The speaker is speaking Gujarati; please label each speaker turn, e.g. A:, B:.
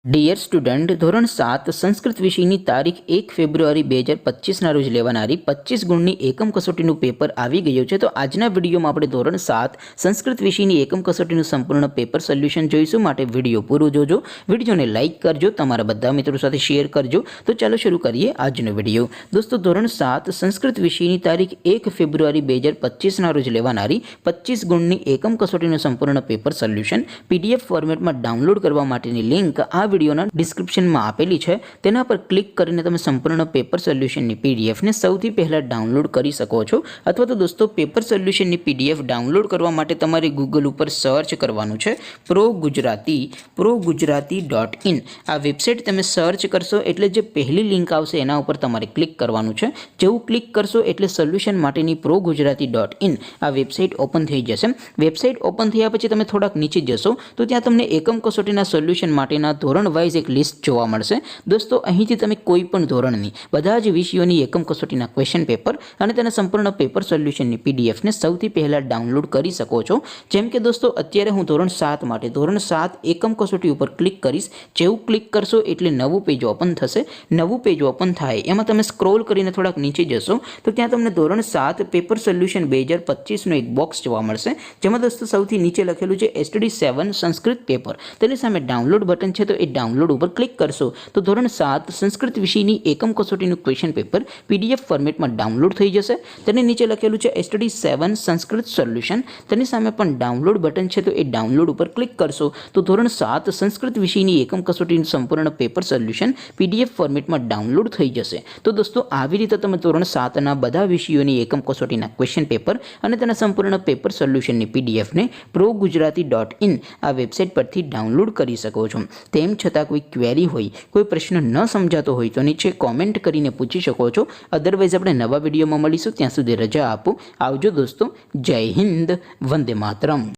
A: ડિયર સ્ટુડન્ટ, ધોરણ 7 સંસ્કૃત વિષયની તારીખ 1 ફેબ્રુઆરી 2025ના રોજ લેવાનારી 25 ગુણની એકમ કસોટીનું પેપર આવી ગયું છે। તો આજના વિડીયોમાં આપણે ધોરણ 7 સંસ્કૃત વિષયની એકમ કસોટીનું સંપૂર્ણ પેપર સોલ્યુશન જોઈશું। માટે વિડીયો પૂરો જોજો, વિડીયોને લાઇક કરજો, તમારા બધા મિત્રો સાથે શેર કરજો। તો ચાલો શરૂ કરીએ આજનો વિડીયો। દોસ્તો, ધોરણ 7 સંસ્કૃત વિષયની તારીખ 1 ફેબ્રુઆરી 2025ના રોજ લેવાનારી 25 ગુણની એકમ કસોટીનું સંપૂર્ણ પેપર સોલ્યુશન PDF ફોર્મેટમાં ડાઉનલોડ કરવા માટેની લિંક આ વિડીયોના ડિસ્ક્રિપ્શનમાં આપેલી છે। તેના પર ક્લિક કરીને તમે સંપૂર્ણ પેપર સોલ્યુશનની PDF ને સૌથી પહેલાં ડાઉનલોડ કરી શકો છો। અથવા તો દોસ્તો, પેપર સોલ્યુશનની PDF ડાઉનલોડ કરવા માટે તમારે ગૂગલ ઉપર સર્ચ કરવાનું છે progujarati.in। આ વેબસાઇટ તમે સર્ચ કરશો એટલે જે પહેલી લિંક આવશે એના ઉપર તમારે ક્લિક કરવાનું છે। જેવું ક્લિક કરશો એટલે સોલ્યુશન માટેની progujarati.in આ વેબસાઇટ ઓપન થઈ જશે। વેબસાઇટ ઓપન થયા પછી તમે થોડાક નીચે જશો તો ત્યાં તમને એકમ કસોટીના સોલ્યુશન માટેના ધોરણ વાઇઝ એક લિસ્ટ જોવા મળશે। દોસ્તો, અહીંથી તમે કોઈ પણ ધોરણની બધા જ વિષયોની એકમ કસોટીના ક્વેશ્ચન પેપર અને તેના સંપૂર્ણ પેપર સોલ્યુશનની PDF ને સૌથી પહેલાં ડાઉનલોડ કરી શકો છો। જેમ કે દોસ્તો, અત્યારે હું ધોરણ 7 માટે ધોરણ 7 એકમ કસોટી ઉપર ક્લિક કરીશ। જેવું ક્લિક કરશો એટલે નવું પેજ ઓપન થશે। નવું પેજ ઓપન થાય એમાં તમે સ્ક્રોલ કરીને થોડાક નીચે જશો તો ત્યાં તમને ધોરણ 7 પેપર સોલ્યુશન 2025નો એક બોક્સ જોવા મળશે, જેમાં દોસ્તો સૌથી નીચે લખેલું છે STD7 સંસ્કૃત પેપર। તેની સામે ડાઉનલોડ બટન છે, તો એ ડાઉનલોડ ઉપર ક્લિક કરશો તો ધોરણ 7 સંસ્કૃત વિષયની એકમ કસોટીનું ક્વેશ્ચન પેપર PDF ફોર્મેટમાં ડાઉનલોડ થઈ જશે। તેની નીચે લખેલું છે STD7 સંસ્કૃત સોલ્યુશન। તેની સામે પણ ડાઉનલોડ બટન છે, તો એ ડાઉનલોડ ઉપર ક્લિક કરશો તો ધોરણ 7 સંસ્કૃત વિષયની એકમ કસોટીનું સંપૂર્ણ પેપર સોલ્યુશન PDF ફોર્મેટમાં ડાઉનલોડ થઈ જશે। તો દોસ્તો, આવી રીતે તમે ધોરણ 7ના બધા વિષયોની એકમ કસોટીના ક્વેશ્ચન પેપર અને તેના સંપૂર્ણ પેપર સોલ્યુશનની PDF ને progujarati.in આ વેબસાઇટ પરથી ડાઉનલોડ કરી શકો છો। તેમ છતાં કોઈ ક્વેરી હોય, કોઈ પ્રશ્ન ન સમજાતો હોય તો નીચે કોમેન્ટ કરીને પૂછી શકો છો। અદરવાઇઝ આપણે નવા વિડીયોમાં મળીશું, ત્યાં સુધી રજા આપો। આવજો દોસ્તો, જય હિન્દ, વંદે માતરમ।